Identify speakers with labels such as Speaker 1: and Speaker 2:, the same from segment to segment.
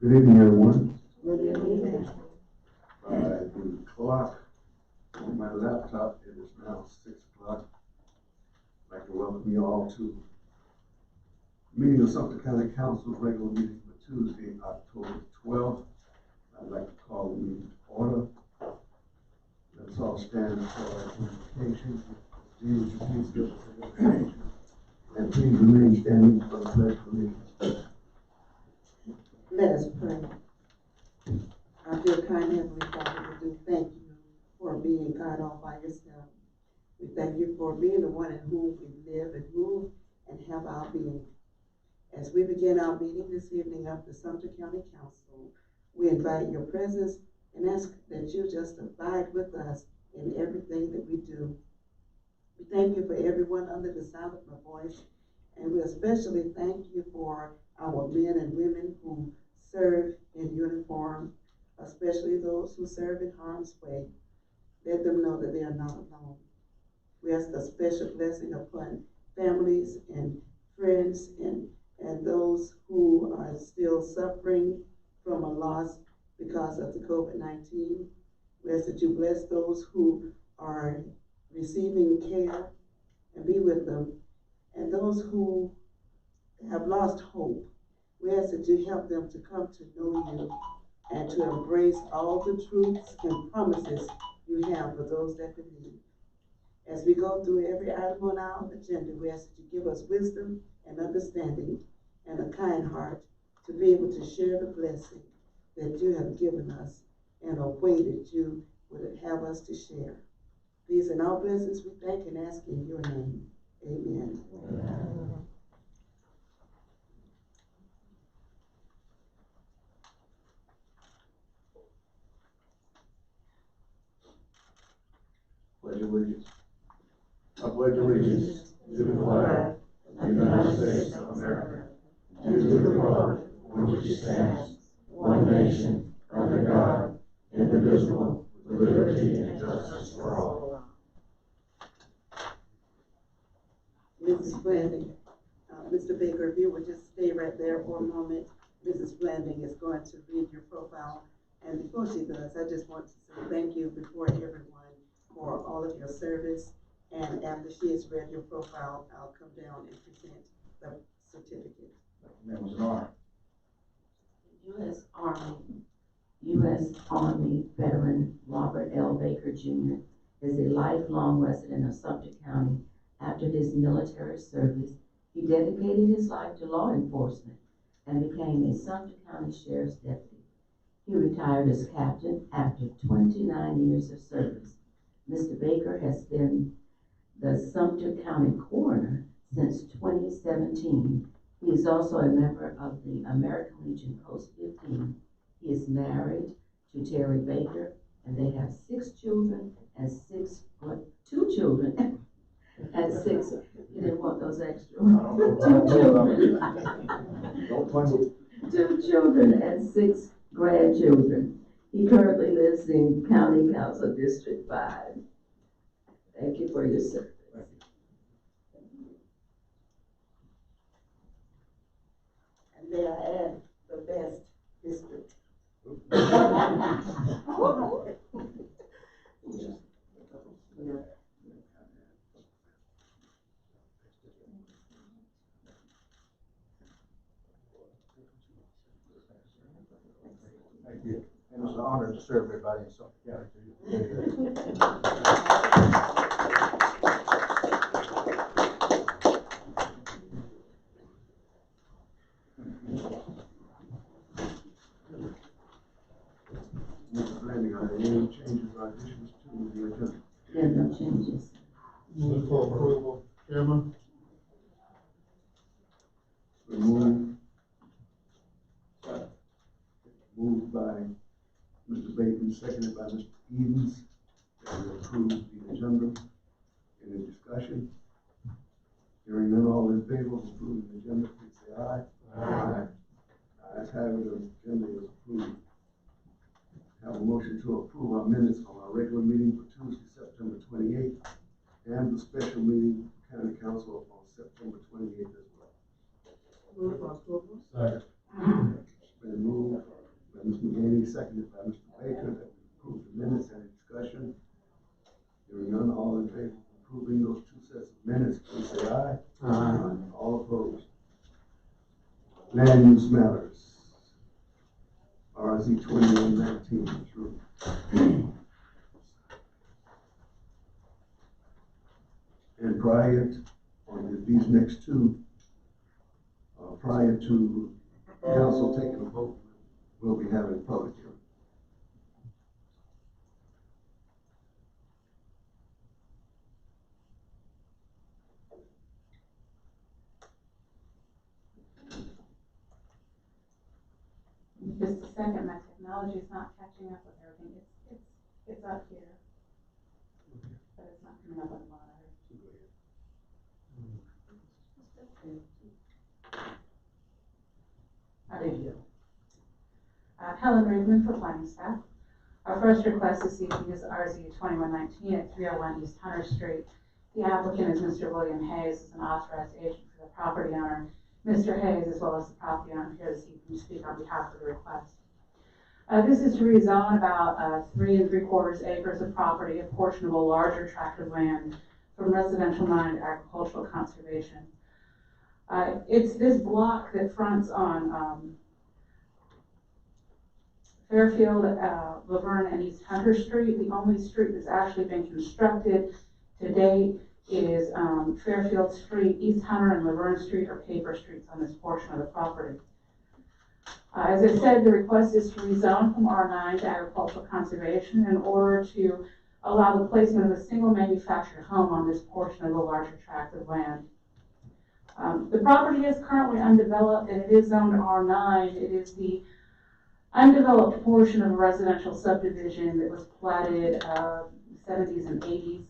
Speaker 1: Good evening, everyone.
Speaker 2: Good evening.
Speaker 1: By the clock on my laptop, it is now 6 o'clock. I'd like to welcome you all to meeting of Sumter County Council's regular meeting for Tuesday, October 12th. I'd like to call the meeting to order. Let's all stand for our invocation. Please give us an invocation. And please remain standing for the pledge of allegiance.
Speaker 2: Let us pray. Our dear kind Heavenly Father, we do thank you for being God all by yourself. We thank you for being the one in whom we live and move and have our being. As we begin our meeting this evening of the Sumter County Council, we invite your presence and ask that you just abide with us in everything that we do. We thank you for everyone under the sound of my voice, and we especially thank you for our men and women who serve in uniform, especially those who serve in harm's way. Let them know that they are not alone. We ask a special blessing upon families and friends and those who are still suffering from a loss because of the COVID-19. We ask that you bless those who are receiving care and be with them, and those who have lost hope. We ask that you help them to come to know you and to embrace all the truths and promises you have for those that believe. As we go through every item on our agenda, we ask that you give us wisdom and understanding and a kind heart to be able to share the blessing that you have given us in a way that you would have us to share. These and all blessings we thank and ask in your name. Amen. Amen.
Speaker 1: Pledge allegiance. I pledge allegiance to the flag of the United States of America, and to the republic for which it stands, one nation, under God, indivisible, with liberty and justice for all.
Speaker 2: Mrs. Blanding, Mr. Baker, if you would just stay right there for a moment. Mrs. Blanding is going to read your profile, and before she does, I just want to say thank you before everyone for all of your service. And after she has read your profile, I'll come down and present the certificate.
Speaker 1: That was an honor.
Speaker 3: U.S. Army veteran Robert L. Baker Jr. is a lifelong resident of Sumter County. After his military service, he dedicated his life to law enforcement and became a Sumter County Sheriff's Deputy. He retired as captain after 29 years of service. Mr. Baker has been the Sumter County Coroner since 2017. He is also a member of the American Legion Post 15. He is married to Terry Baker, and they have 6 children and 2 children and 6. You didn't want those extra. 2 children. 2 children and 6 grandchildren. He currently lives in County Council District 5. Thank you for your service.
Speaker 2: And may I add the best district.
Speaker 1: Thank you. And it's an honor to serve everybody in Sumter County. Mr. Blanding, are there any changes or additions to the agenda?
Speaker 3: There are no changes.
Speaker 4: Move for approval, Chairman.
Speaker 1: Moved by Mr. Bacon, seconded by Mr. Edens, that we approve the agenda. Any discussion? Hearing none, all in favor of approving the agenda, please say aye. Aye. Ayes have it, the agenda is approved. Have a motion to approve our minutes from our regular meeting for Tuesday, September 28th, and the special meeting for County Council on September 28th as well.
Speaker 2: Move for approval.
Speaker 4: Second.
Speaker 1: Been moved Lee, seconded by Mr. Baker, that we approve the minutes. Any discussion? Hearing none, all in favor of approving those two sets of minutes, please say aye.
Speaker 4: Aye.
Speaker 1: All opposed. Land use matters. RZ 2119 through. And prior to, on these next two, prior to council taking a vote, we'll be having public hearing.
Speaker 5: Just a second, my technology is not catching up with everything. It's up here, but it's not coming up on the monitor. I do. Helen Reedman for planning staff. Our first request this evening is RZ 2119 at 301 East Hunter Street. The applicant is Mr. William Hayes, as an authorized agent for the property owner. Mr. Hayes, as well as the property owner, here this evening to speak on behalf of the request. This is to rezone about 3 3/4 acres of property, a portion of a larger tract of land, from residential land to agricultural conservation. It's this block that fronts on Fairfield, Laverne, and East Hunter Street. The only street that's actually been constructed to date is Fairfield Street. East Hunter and Laverne Street are paper streets on this portion of the property. As I said, the request is to rezone from R9 to agricultural conservation in order to allow the placement of a single manufactured home on this portion of the larger tract of land. The property is currently undeveloped and it is zoned R9. It is the undeveloped portion of a residential subdivision that was platted 70s and 80s.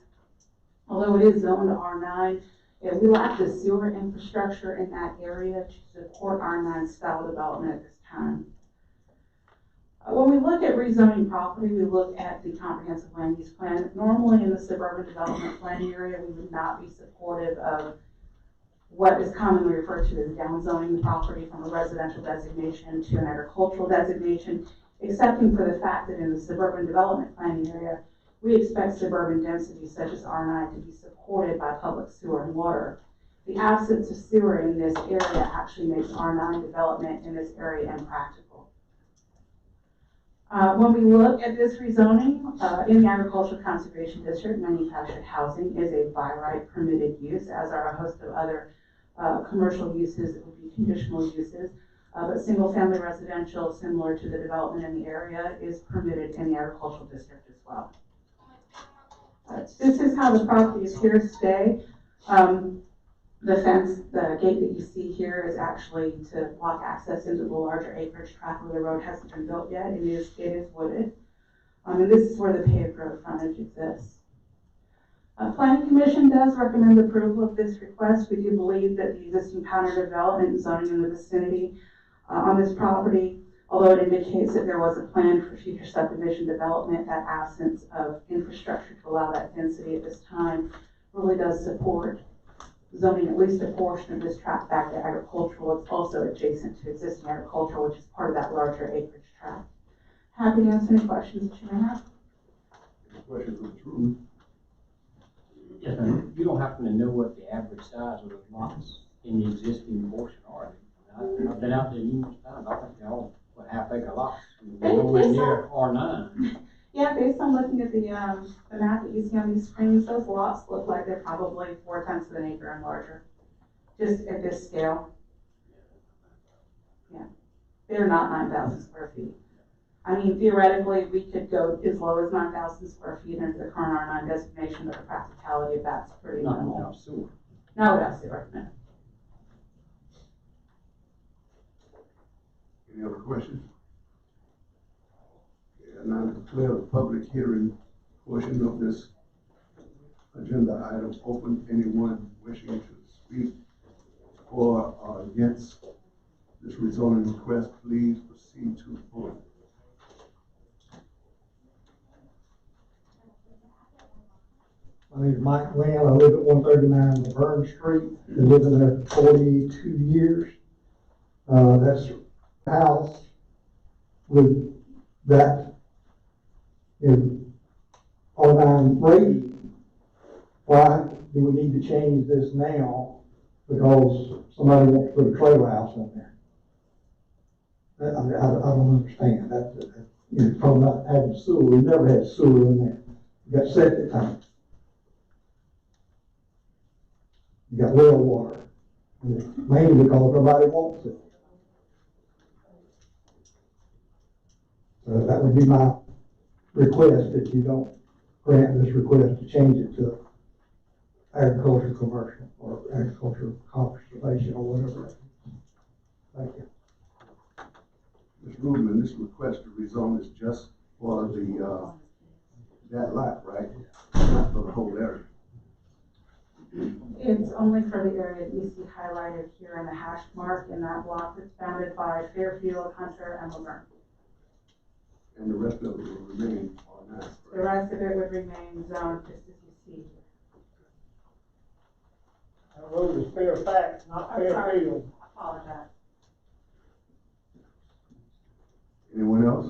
Speaker 5: Although it is zoned R9, we lack the sewer infrastructure in that area to support R9 style development at this time. When we look at rezoning property, we look at the comprehensive land use plan. Normally in the suburban development planning area, we would not be supportive of what is commonly referred to as downzoning the property from a residential designation to an agricultural designation, excepting for the fact that in the suburban development planning area, we expect suburban density such as R9 to be supported by public sewer and water. The absence of sewer in this area actually makes R9 development in this area impractical. When we look at this rezoning, in the agricultural conservation district, manufactured housing is a by right permitted use, as are a host of other commercial uses that would be conditional uses. But single family residential, similar to the development in the area, is permitted in the agricultural district as well. This is how the property is here today. The fence, the gate that you see here is actually to block access into the larger acreage tract where the road hasn't been built yet. It is wooded. And this is where the paved road frontage exists. Planning Commission does recommend approval of this request. We do believe that the existing pattern development and zoning in the vicinity on this property, although it indicates that there was a plan for future subdivision development, that absence of infrastructure to allow that density at this time really does support zoning at least a portion of this tract back to agricultural. It's also adjacent to existing agricultural, which is part of that larger acreage tract. Happy to answer any questions that you may have.
Speaker 1: Any questions of the truth?
Speaker 6: Yes, ma'am. You don't happen to know what the average size of the lots in the existing portion are? I've been out there numerous times. I think they're all half-acre lots. They're nowhere near R9.
Speaker 5: Yeah, based on looking at the map that you see on these screens, those lots look like they're probably 4/10 of an acre and larger, just at this scale. Yeah, they're not 9,000 square feet. I mean, theoretically, we could go as low as 9,000 square feet into the current R9 designation, but the practicality of that's pretty minimal.
Speaker 6: Not sewer.
Speaker 5: No, that's sewer, no.
Speaker 1: Any other questions? Okay, now declare the public hearing portion of this agenda item open. Anyone wishing to speak for or against this rezoning request, please proceed to the podium.
Speaker 4: My name is Mike Lynn. I live at 139 Laverne Street. Been living there for 42 years. That's a house with that is R9 rated, why do we need to change this now because somebody wants to put a trailer house in there? I don't understand. You're talking about having sewer. We never had sewer in there. You got septic tanks. You got well water. Mainly because nobody wants it. So that would be my request if you don't grant this request to change it to agriculture commercial or agriculture conservation or whatever. Thank you.
Speaker 1: Ms. Rubin, this request to rezone is just for that lot, right? Not for the whole area.
Speaker 5: It's only for the area that you see highlighted here in the hash mark in that block that's bounded by Fairfield, Hunter, and Laverne.
Speaker 1: And the rest of it will remain R9.
Speaker 5: The rest of it would remain zoned just as you see here.
Speaker 7: That road is Fairfax, not
Speaker 5: I'm sorry.
Speaker 7: Fairfield.
Speaker 5: I apologize.
Speaker 1: Anyone else?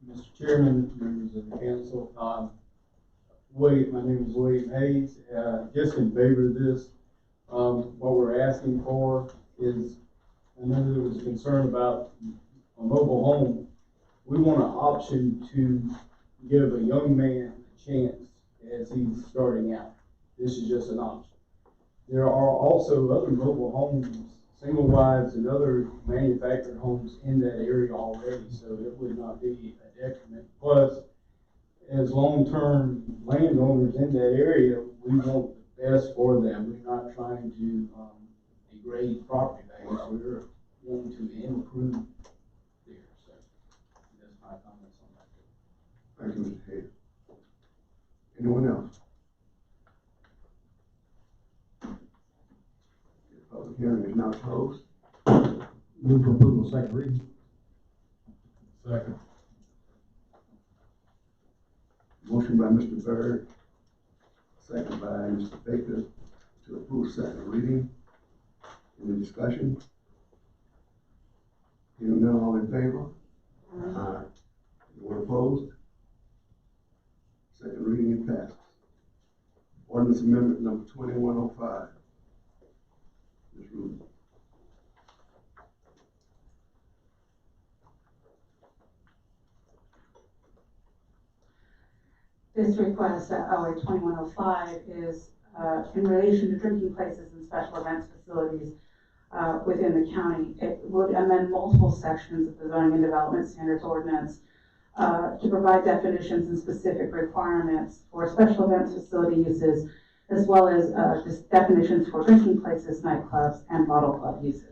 Speaker 8: Mr. Chairman, members of the council, my name is William Hayes, just in favor of this. What we're asking for is, I know there was concern about a mobile home. We want an option to give a young man a chance as he's starting out. This is just an option. There are also other mobile homes, single wides and other manufactured homes in that area already, so it would not be a detriment. Plus, as long-term landowners in that area, we want the best for them. We're not trying to degrade property values. We're wanting to improve there. So that's my comments on that.
Speaker 1: Thank you, Mr. Hayes. Anyone else? The public hearing is now closed.
Speaker 4: Move for approval, second reading.
Speaker 8: Second.
Speaker 1: Motion by Mr. Byrd, second by Mr. Baker to approve second reading. Any discussion? Hearing none, all in favor? Aye. Anyone opposed? Second reading passes. Ordinance amendment number 2105. Ms. Rubin.
Speaker 5: This request at OA 2105 is in relation to drinking places and special events facilities within the county. It would amend multiple sections of the zoning and development standards ordinance to provide definitions and specific requirements for special events facility uses, as well as just definitions for drinking places, nightclubs, and bottle club uses.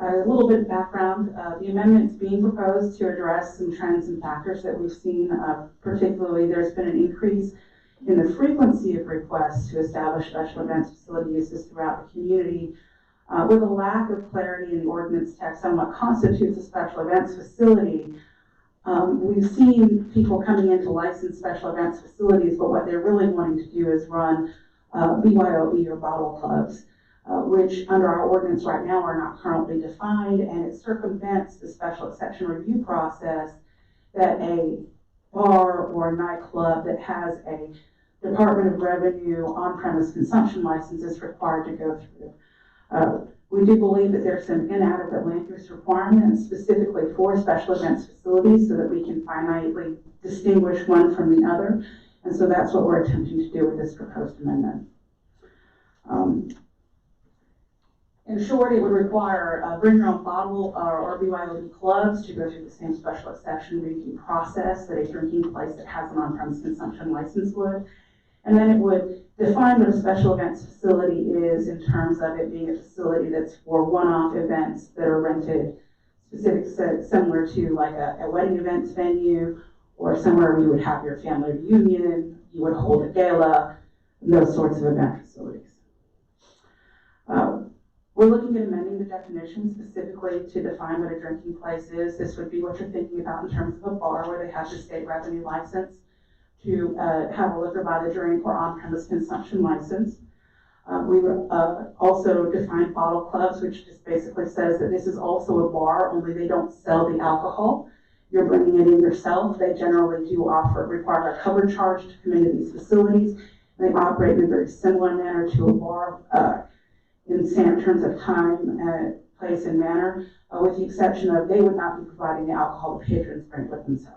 Speaker 5: A little bit of background, the amendment is being proposed to address some trends and factors that we've seen. Particularly, there's been an increase in the frequency of requests to establish special events facility uses throughout the community, with a lack of clarity in the ordinance text on what constitutes a special events facility. We've seen people coming in to license special events facilities, but what they're really wanting to do is run BYOB or bottle clubs, which under our ordinance right now are not currently defined, and it circumvents the special exception review process that a bar or a nightclub that has a Department of Revenue on-premise consumption license is required to go through. We do believe that there's some inadequate land use requirements specifically for special events facilities so that we can finitely distinguish one from the other. And so that's what we're attempting to do with this proposed amendment. In short, it would require bring your own bottle or BYOB clubs to go through the same special exception review process that a drinking place that has an on-premise consumption license would. And then it would define what a special events facility is in terms of it being a facility that's for one-off events that are rented, similar to like a wedding events venue or somewhere where you would have your family reunion, you would hold a gala, those sorts of event facilities. We're looking at amending the definition specifically to define what a drinking place is. This would be what you're thinking about in terms of a bar where they have the state revenue license to have a liquor by the drink or on-premise consumption license. We also define bottle clubs, which just basically says that this is also a bar, only they don't sell the alcohol. You're bringing it in yourself. They generally do require a cover charge to come into these facilities. They operate in a very similar manner to a bar in terms of time, place, and manner, with the exception of they would not be providing the alcohol the patrons bring with themselves.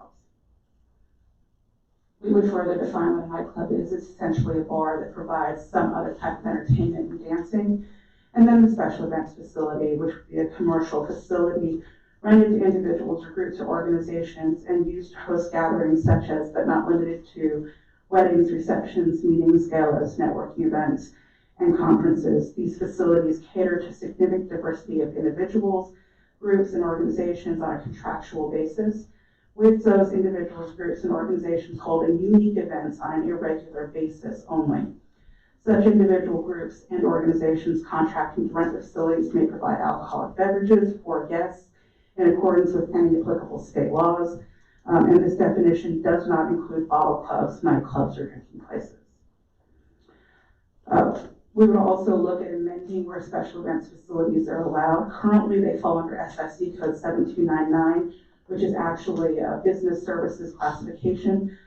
Speaker 5: We would further define what a nightclub is. It's essentially a bar that provides some other type of entertainment and dancing. And then the special events facility, which would be a commercial facility rented to individuals or groups or organizations and used to host gatherings such as, but not limited to, weddings, receptions, meetings, galas, networking events, and conferences. These facilities cater to significant diversity of individuals, groups, and organizations on a contractual basis, with those individuals, groups, and organizations holding unique events on an irregular basis only. Such individual groups and organizations contracting to rent the facilities may provide alcoholic beverages for guests in accordance with any applicable state laws. And this definition does not include bottle clubs, nightclubs, or drinking places. We would also look at amending where special events facilities are allowed. Currently, they fall under SIC code 7299, which is actually a business services classification.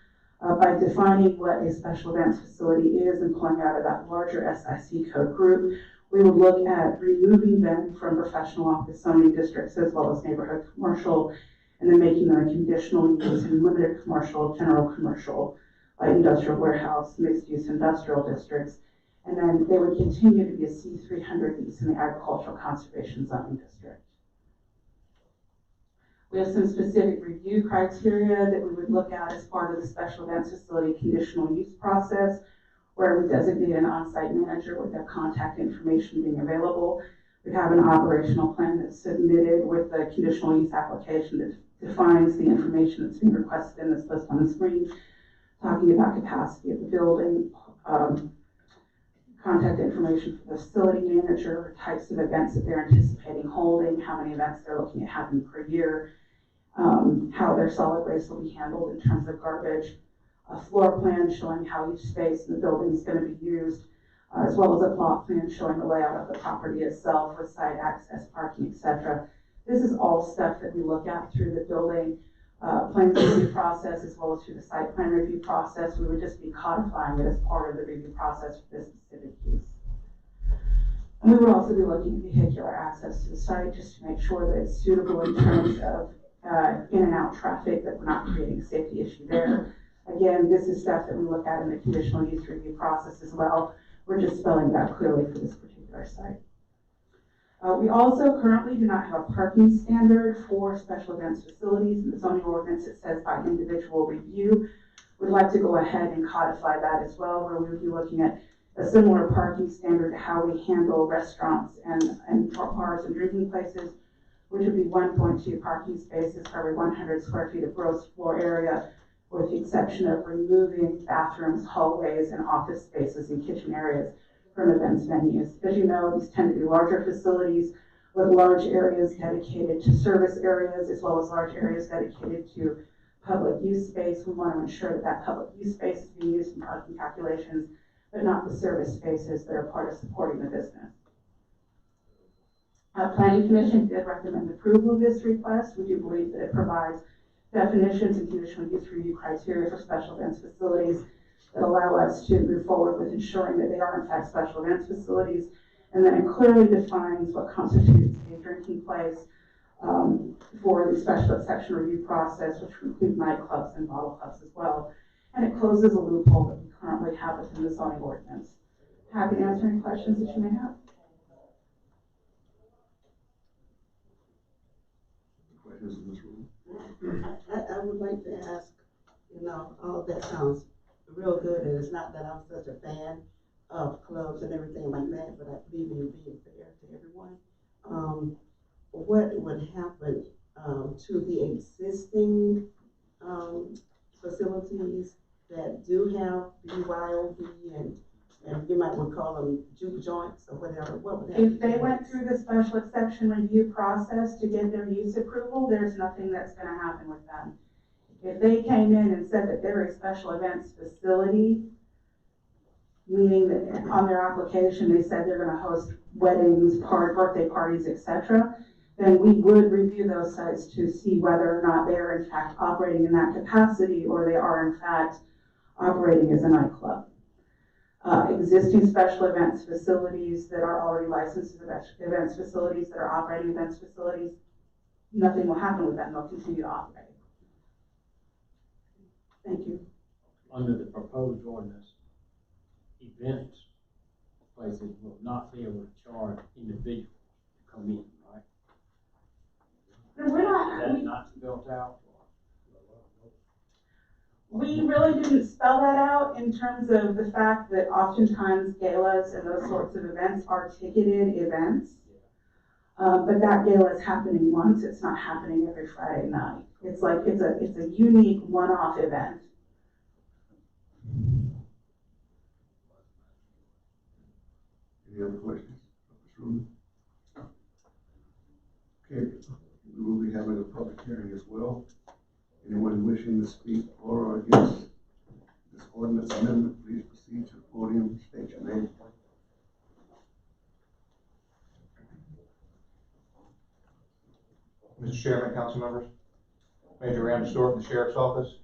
Speaker 5: By defining what a special events facility is and pulling out of that larger SIC code group, we would look at removing them from professional office zoning districts as well as neighborhood commercial, and then making them a conditional use in limited commercial, general commercial, light industrial warehouse, mixed use industrial districts. And then they would continue to be a C300 use in the agricultural conservation zoning district. We have some specific review criteria that we would look at as part of the special events facility conditional use process, where we designate an on-site manager with their contact information being available. We have an operational plan that's submitted with the conditional use application that defines the information that's being requested in this list on the screen, talking about capacity of the building, contact information for the facility manager, types of events that they're anticipating holding, how many events they're looking at having per year, how their solid waste will be handled in terms of garbage, a floor plan showing how each space in the building is going to be used, as well as a plot plan showing the layout of the property itself with site access, parking, etc. This is all stuff that we look at through the building plan review process as well as through the site plan review process. We would just be codifying it as part of the review process for this specific use. And we would also be looking at vehicular access to the site just to make sure that it's suitable in terms of in and out traffic, that we're not creating a safety issue there. Again, this is stuff that we look at in the conditional use review process as well. We're just spelling it out clearly for this particular site. We also currently do not have a parking standard for special events facilities. In the zoning ordinance, it says by individual review. We'd like to go ahead and codify that as well, where we would be looking at a similar parking standard to how we handle restaurants and bars and drinking places, which would be 1.2 parking spaces for every 100 square feet of gross floor area, with the exception of removing bathrooms, hallways, and office spaces and kitchen areas from events venues. As you know, these tend to be larger facilities with large areas dedicated to service areas, as well as large areas dedicated to public use space. We want to ensure that that public use space is being used in parking calculations, but not the service spaces that are part of supporting the business. Planning Commission did recommend approval of this request. We do believe that it provides definitions and conditional use review criteria for special events facilities that allow us to move forward with ensuring that they are in fact special events facilities, and then it clearly defines what constitutes a drinking place for the special exception review process, which would include nightclubs and bottle clubs as well. And it closes a loophole that we currently have within the zoning ordinance. Happy to answer any questions that you may have.
Speaker 1: Questions in this room?
Speaker 2: I would like to ask, all of that sounds real good, and it's not that I'm such a fan of clubs and everything like that, but I believe in being fair to everyone. What would happen to the existing facilities that do have BYOB and you might want to call them juke joints or whatever? What would happen?
Speaker 5: If they went through the special exception review process to get their use approval, there's nothing that's going to happen with them. If they came in and said that they're a special events facility, meaning that on their application, they said they're gonna host weddings, birthday parties, etc., then we would review those sites to see whether or not they are in fact operating in that capacity, or they are in fact operating as a nightclub. Existing special events facilities that are already licensed as events facilities, that are operating events facilities, nothing will happen with them, they'll continue to operate. Thank you.
Speaker 6: Under the proposed ordinance, events places will not be able to charge individuals to come in, right?
Speaker 5: We're
Speaker 6: Is that
Speaker 5: not,
Speaker 6: not spelled out?
Speaker 5: we really didn't spell that out in terms of the fact that oftentimes galas and those sorts of events are ticketed events. But that gala is happening once, it's not happening every Friday night. It's like, it's a unique one-off event.
Speaker 1: Any other questions? Okay, we will be having a public hearing as well. Anyone wishing to speak for or against this ordinance amendment, please proceed to the podium, state your name.
Speaker 9: Mr. Chairman, council members, Major Randy Stewart from the Sheriff's Office.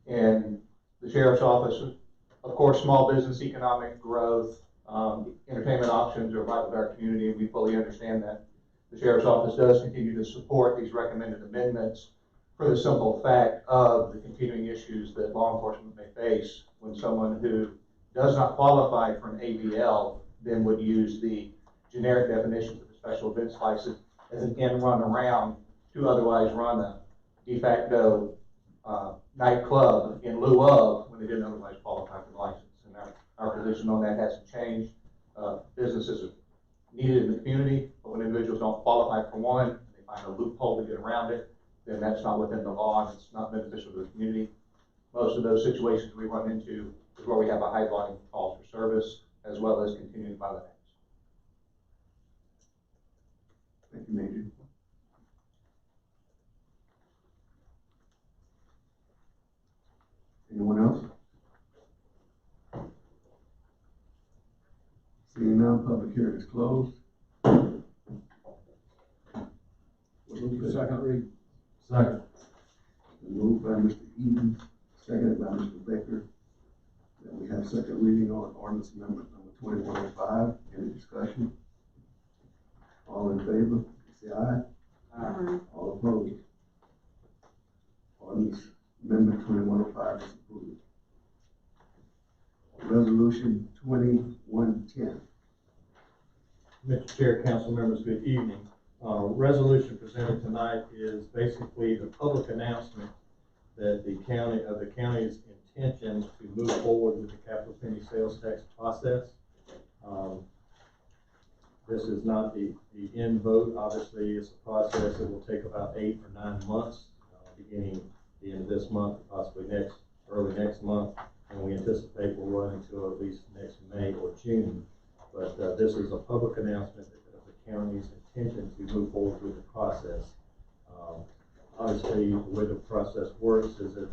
Speaker 9: And the Sheriff's Office, of course, small business, economic growth, entertainment options are vital to our community, and we fully understand that. The Sheriff's Office does continue to support these recommended amendments for the simple fact of the continuing issues that law enforcement may face when someone who does not qualify for an ABL then would use the generic definitions of the special events license as an end run around to otherwise run a de facto nightclub in lieu of when they didn't otherwise qualify for the license. And our position on that hasn't changed. Businesses are needed in the community, but when individuals don't qualify for one, and they find a loophole to get around it, then that's not within the law and it's not beneficial to the community. Most of those situations we run into is where we have a high volume of calls for service as well as continuing violent acts.
Speaker 1: Thank you, Major. Anyone else? Seeing none, public hearing is closed.
Speaker 8: Second read.
Speaker 1: Second. Moved by Mr. Eden, seconded by Mr. Baker. That we have second reading on ordinance amendment number 2105. Any discussion? All in favor, say aye.
Speaker 2: Aye.
Speaker 1: All opposed? Ordinance amendment 2105 is approved. Resolution 2110.
Speaker 10: Mr. Chair, council members, good evening. Resolution presented tonight is basically the public announcement that the county's intention to move forward with the capital penny sales tax process. This is not the end vote. Obviously, it's a process that will take about 8 or 9 months, beginning the end of this month, possibly early next month, and we anticipate will run until at least next May or June. But this is a public announcement of the county's intention to move forward with the process. Obviously, the way the process works is that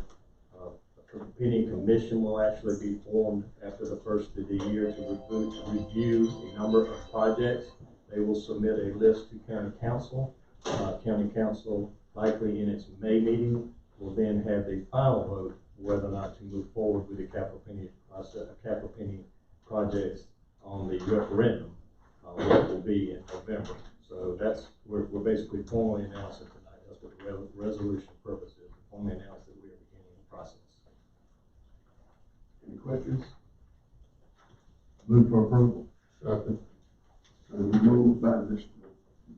Speaker 10: a penny commission will actually be formed after the first of the year to review a number of projects. They will submit a list to county council. County council, likely in its May meeting, will then have a final vote whether or not to move forward with the capital penny process, capital penny projects on the referendum, what will be in November. So we're basically formally announcing tonight. That's what the resolution purpose is. We formally announce that we are beginning the process.
Speaker 1: Any questions?
Speaker 8: Move for approval. Second.
Speaker 1: Moved by Mr.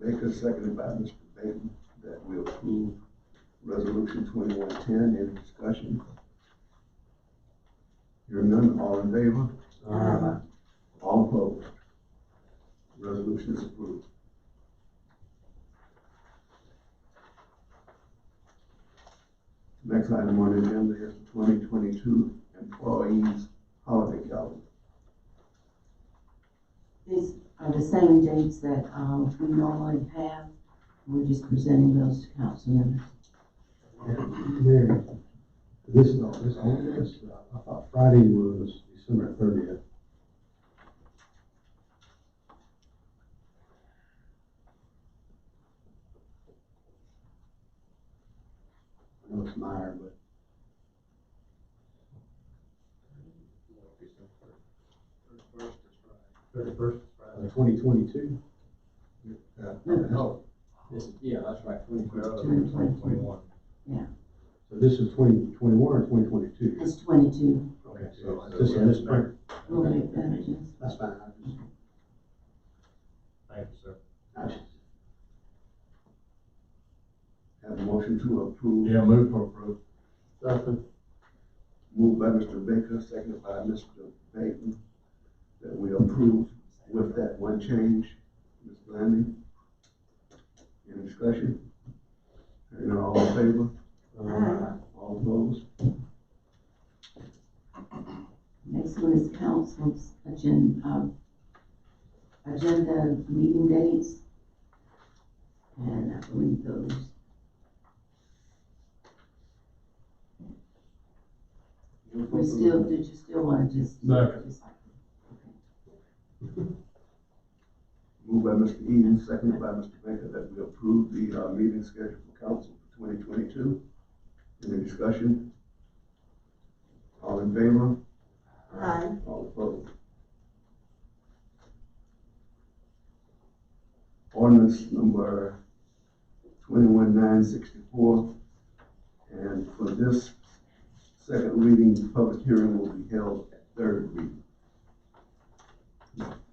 Speaker 1: Baker, seconded by Mr. Baton, that we approve resolution 2110. Any discussion? Hearing none, all in favor?
Speaker 8: Aye.
Speaker 1: All opposed? Resolution is approved. Next item on the agenda is the 2022 employees holiday calendar.
Speaker 3: These are the same dates that we normally have. We're just presenting those to council members.
Speaker 8: This, I thought Friday was December 30th.
Speaker 10: 31st is Friday.
Speaker 11: 2022.
Speaker 1: No,
Speaker 6: Yeah, that's right, 2022.
Speaker 10: 2021.
Speaker 11: So this is 2021 or 2022?
Speaker 3: It's 22.
Speaker 11: Okay, so this is this print.
Speaker 3: We'll make that adjustment.
Speaker 1: that's fine. I just-
Speaker 10: Thank you, sir.
Speaker 1: I just have a motion to approve.
Speaker 10: Yeah, move for approval.
Speaker 11: Second.
Speaker 1: Moved by Mr. Baker, seconded by Mr. Payton, that we approve with that one change. Ms. Blanding? Any discussion? Hearing none, all in favor?
Speaker 2: Aye.
Speaker 1: All opposed?
Speaker 3: Next one is council's agenda meeting dates. And I believe those. Did you still want to just?
Speaker 10: Second.
Speaker 3: just like-
Speaker 1: Moved by Mr. Eden, seconded by Mr. Baker, that we approve the, meeting schedule for council for 2022. Any discussion? All in favor?
Speaker 2: Aye.
Speaker 1: All opposed? Ordinance number 21-964, and for this second reading, the public hearing will be held at third reading.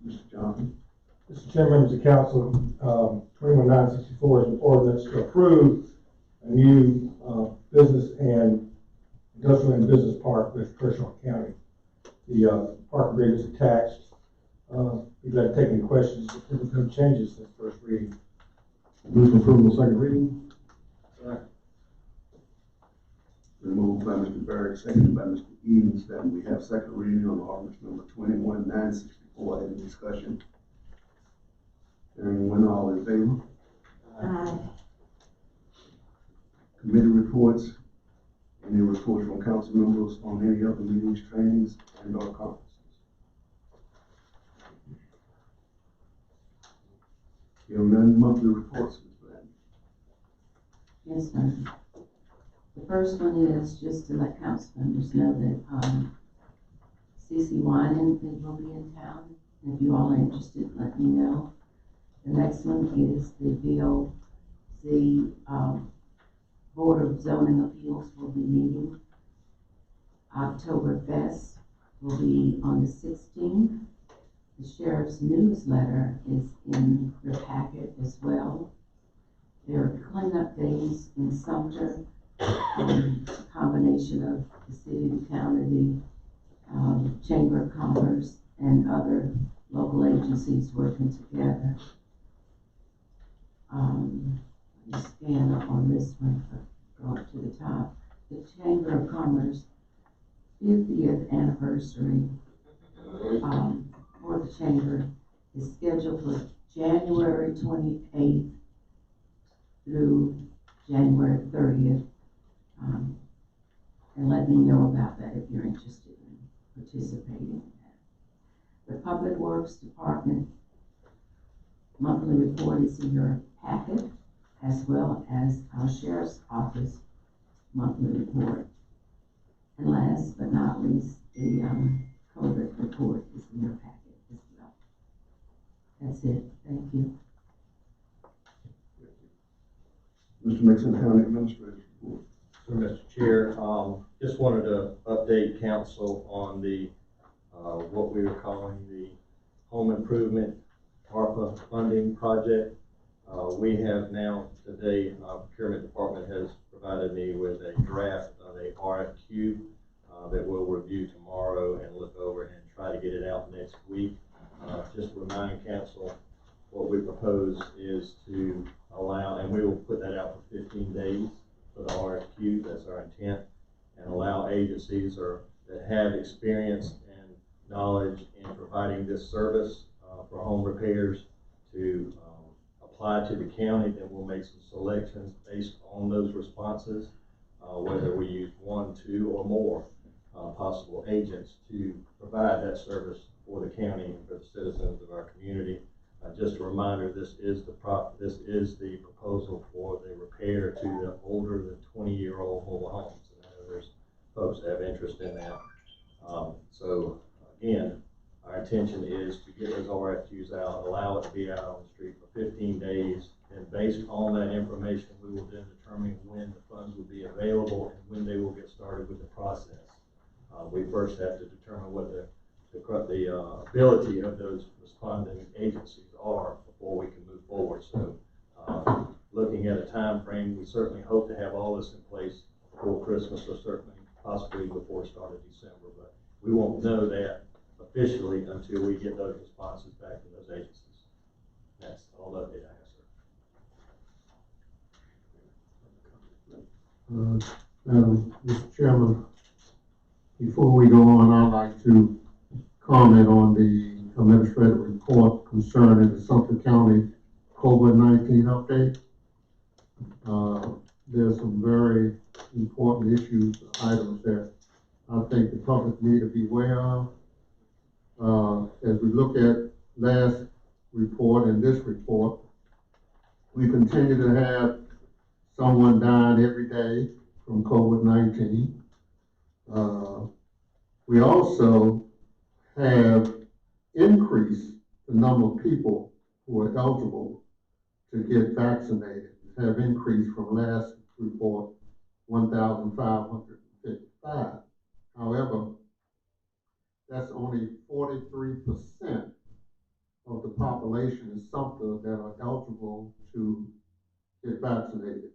Speaker 1: Mr. Johnson?
Speaker 7: Mr. Chair, members of council, 21-964 is an ordinance to approve a new business and industrial and business park with Kershaw County. The park agreement is attached. Be glad to take any questions if there become changes since first reading.
Speaker 11: Move for approval, second reading.
Speaker 1: Moved by Mr. Berg, seconded by Mr. Edens, that we have second reading on ordinance number 21-964. Any discussion? Hearing none, all in favor?
Speaker 2: Aye.
Speaker 1: Committee reports. Any reports from council members on any other meetings, trainings, and/or conferences? Hearing none, monthly reports, Ms. Blandon.
Speaker 3: Yes, sir. The first one is just to let council members know that, CC Winan will be in town. If you all are interested, let me know. The next one is the VOC, Board of Zoning Appeals will be meeting. Oktoberfest will be on the 16th. The sheriff's newsletter is in your packet as well. There are cleanup days in Sumter, combination of the city, the county, the Chamber of Commerce, and other local agencies working together. Let me scan up on this one, go up to the top. The Chamber of Commerce 50th anniversary for the Chamber is scheduled for January 28th through January 30th. And let me know about that if you're interested in participating in that. The Public Works Department monthly report is in your packet, as well as our Sheriff's Office monthly report. And last but not least, the Cobra report is in your packet as well. That's it. Thank you.
Speaker 1: Mr. Mixon, County Administrator's report.
Speaker 10: So, Mr. Chair, just wanted to update council on the, what we were calling the home improvement ARPA funding project. We have now today, procurement department has provided me with a draft of a RFQ that we'll review tomorrow and look over and try to get it out next week. Just to remind council, what we propose is to allow, and we will put that out for 15 days for the RFQ, that's our intent, and allow agencies that have experience and knowledge in providing this service for home repairs to apply to the county. Then we'll make some selections based on those responses, whether we use one, two, or more possible agents to provide that service for the county and for the citizens of our community. Just a reminder, this is the proposal for the repair to the older than 20-year-old mobile homes. And I know there's folks that have interest in that. So again, our our intention is to get those RFQs out, allow it to be out on the street for 15 days. And based on that information, we will then determine when the funds will be available and when they will get started with the process. We first have to determine what the ability of those responding agencies are before we can move forward. So looking at a time frame, we certainly hope to have all this in place before Christmas, or certainly possibly before the start of December. But we won't know that officially until we get those responses back from those agencies. That's all the update I have, sir.
Speaker 11: Mr. Chairman, before we go on, I'd like to comment on the administrative report concerning the Sumter County COVID-19 update. There's some very important issues, items that I think the public need to be aware of. As we look at last report and this report, we continue to have someone dying every day from COVID-19. We also have increased the number of people who are eligible to get vaccinated, have increased from last report, 1,555. However, that's only 43% of the population in Sumter that are eligible to get vaccinated.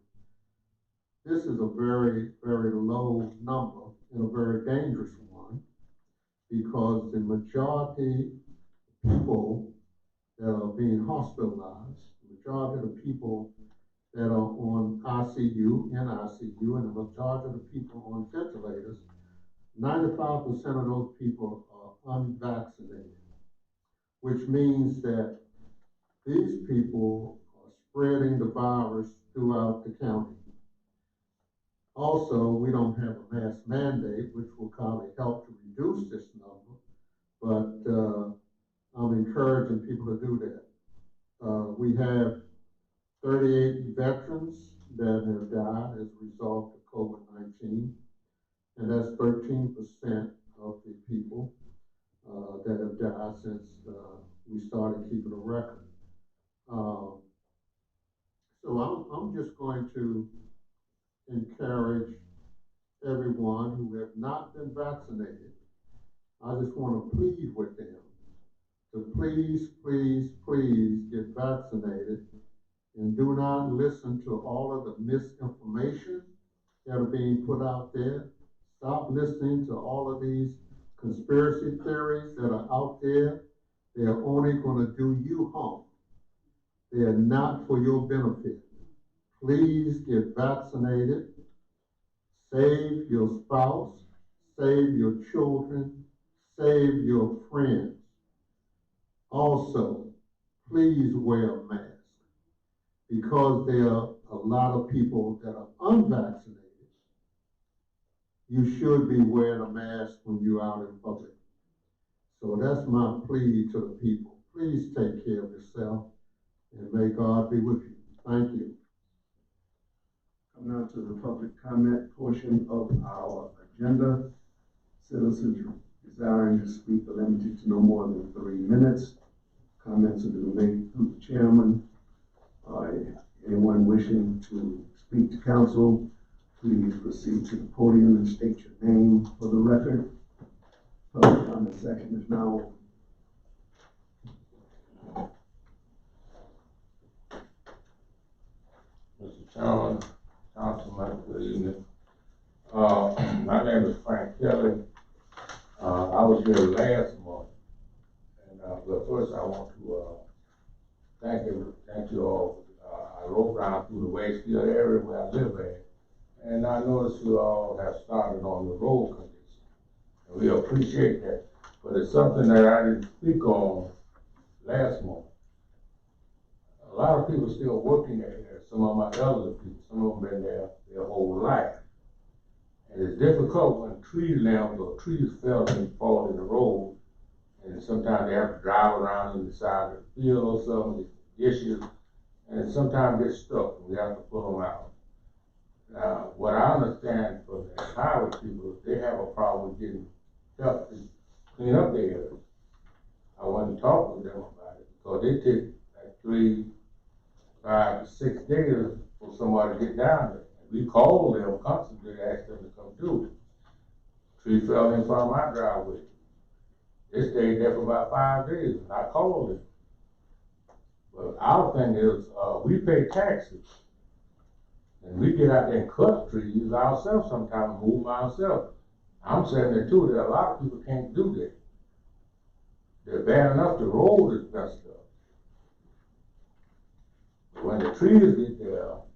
Speaker 11: This is a very, very low number and a very dangerous one, because the majority of people that are being hospitalized, the majority of the people that are on ICU, NICU, and the majority of the people on ventilators, 95% of those people are unvaccinated, which means that these people are spreading the virus throughout the county. Also, we don't have a mask mandate, which will probably help to reduce this number, but I'm encouraging people to do that. We have 38 veterans that have died as a result of COVID-19, and that's 13% of the people that have died since we started keeping a record. So I'm just going to encourage everyone who have not been vaccinated. I just want to plead with them to please, please, please get vaccinated, and do not listen to all of the misinformation that are being put out there. Stop listening to all of these conspiracy theories that are out there. They're only going to do you harm. They are not for your benefit. Please get vaccinated. Save your spouse, save your children, save your friends. Also, please wear a mask, because there are a lot of people that are unvaccinated. You should be wearing a mask when you're out in public. So that's my plea to the people. Please take care of yourself, and may God be with you. Thank you.
Speaker 1: Come now to the public comment portion of our agenda. Citizens desiring to speak are limited to no more than 3 minutes. Comments are to be made through the chairman. Anyone wishing to speak to council, please proceed to the podium and state your name for the record. Public comment section is now open.
Speaker 12: Mr. Chairman, Councilman, good evening. My name is Frank Kelly. I was here last month, and but first I want to thank you all. I rode around through the Wakefield area where I live at, and I noticed you all have started on the road condition, and we appreciate that. But it's something that I didn't speak on last month. A lot of people still working there. Some of my elderly people, some of them been there their whole life. And it's difficult when tree limbs or trees fell and fall in the road, and sometimes they have to drive around in the side of the field or something, issues, and sometimes get stuck, and we have to pull them out. Now, what I understand from the highway people, they have a problem with getting help to clean up the area. I went and talked with them about it, because they take like 3, 5 to 6 days for somebody to get down there. And we called them constantly, asked them to come do it. Tree fell in front of my driveway. They stayed there for about 5 days, and I called them. But our thing is, we pay taxes. And we get out there and cut trees ourselves sometimes, move them ourselves. I'm saying that too, that a lot of people can't do that. They're bad enough, the road is messed up. But when the trees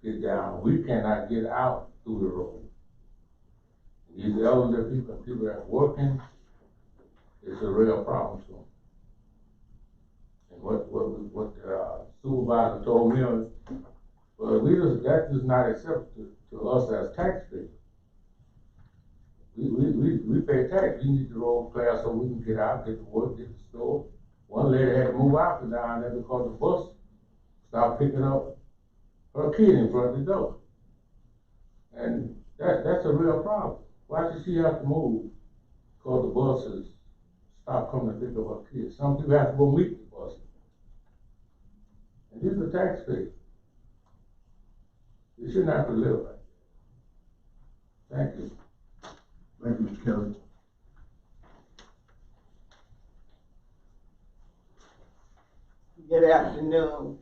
Speaker 12: get down, we cannot get out through the road. These elderly people, people that are working, it's a real problem to them. And what the supervisor told me was, well, that is not acceptable to us as taxpayers. We pay tax. We need the road clear so we can get out, get to work, get to the store. One lady had to move out from down there because the bus stopped picking up her kid in front of the door. And that's a real problem. Why should she have to move? Because the buses stop coming to pick up her kids. Some people have to go meet the buses. And these are taxpayers. You shouldn't have to live like that. Thank you.
Speaker 1: Thank you, Mr. Kelly.
Speaker 13: Good afternoon,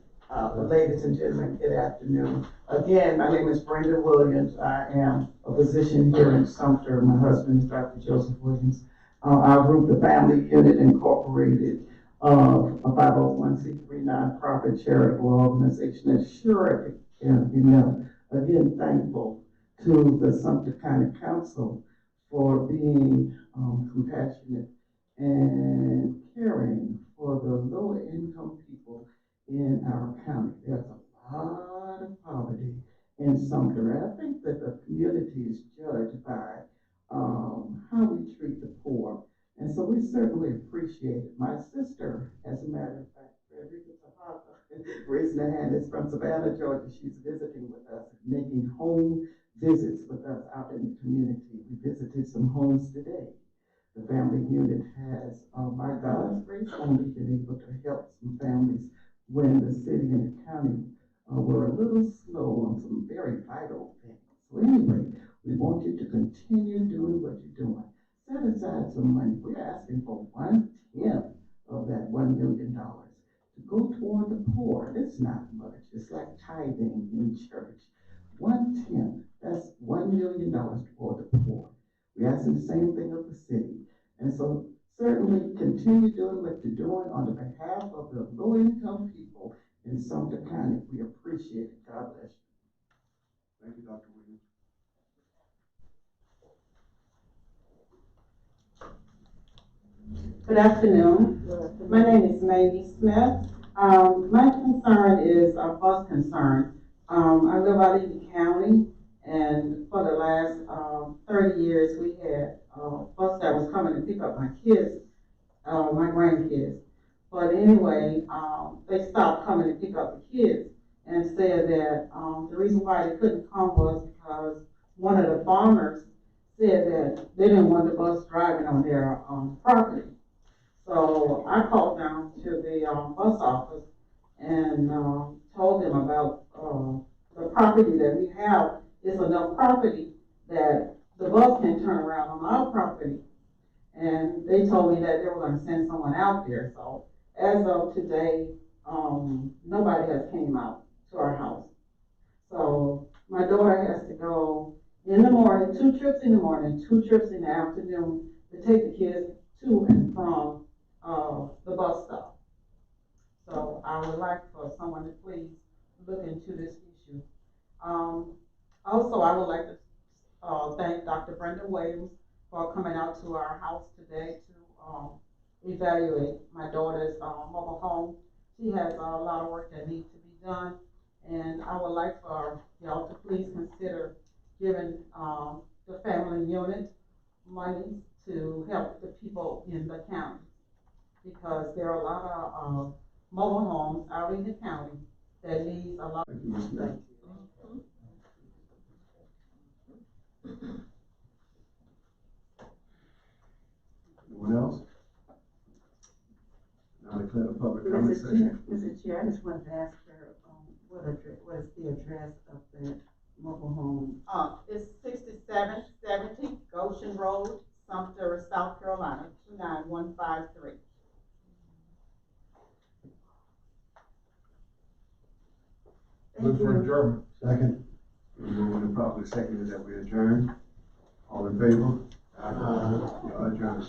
Speaker 13: ladies and gentlemen, good afternoon. Again, my name is Brenda Williams. I am a physician here in Sumter. My husband is Dr. Joseph Williams. Our group, the Family Unit Incorporated, a 501c3 nonprofit charitable organization that sure, again, thankful to the Sumter County Council for being compassionate and caring for the lower income people in our county. There's a lot of poverty in Sumter. I think that the community is judged by how we treat the poor. And so we certainly appreciate it. My sister, as a matter of fact, Frederica Tahaka, raising her hand, is from Savannah, Georgia. She's visiting with us, making home visits with us out in the community. We visited some homes today. The family unit has, by God's grace, only been able to help some families when the city and the county were a little slow on some very vital things. So anyway, we want you to continue doing what you're doing. Set aside some money. We're asking for 1/10 of that $1 million to go toward the poor. It's not much. It's like tithing in church. 1/10, that's $1 million toward the poor. We're asking the same thing of the city. And so certainly continue doing what you're doing on the behalf of the low-income people in Sumter County. We appreciate it. God bless you.
Speaker 1: Thank you, Dr. Williams.
Speaker 14: Good afternoon. My name is Maggie Smith. My concern is a bus concern. I live out in the county, and for the last 30 years, we had a bus that was coming to pick up my kids, my grandkids. But anyway, they stopped coming to pick up the kids and said that the reason why they couldn't come was because one of the farmers said that they didn't want the bus driving on their property. So I called down to the bus office and told them about the property that we have is enough property that the bus can turn around on our property. And they told me that they were going to send someone out there. So as of today, nobody has came out to our house. So my daughter has to go in the morning, 2 trips in the morning, 2 trips in the afternoon to take the kids to and from the bus stop. So I would like for someone to please look into this issue. Also, I would like to thank Dr. Brenda Williams for coming out to our house today to evaluate my daughter's mobile home. She has a lot of work that needs to be done, and I would like for y'all to please consider giving the family unit money to help the people in the county, because there are a lot of mobile homes out in the county that needs a lot.
Speaker 1: Thank you, Ms. Smith. Anyone else? comment section.
Speaker 2: Mr. Chair, I just wanted to ask her, what is the address of the mobile home?
Speaker 15: It's 6770 Goshen Road, Sumter, South Carolina, 29153.
Speaker 11: Move for adjournment.
Speaker 1: Second. Moving and properly seconded that we adjourn. All in favor? We are adjourned.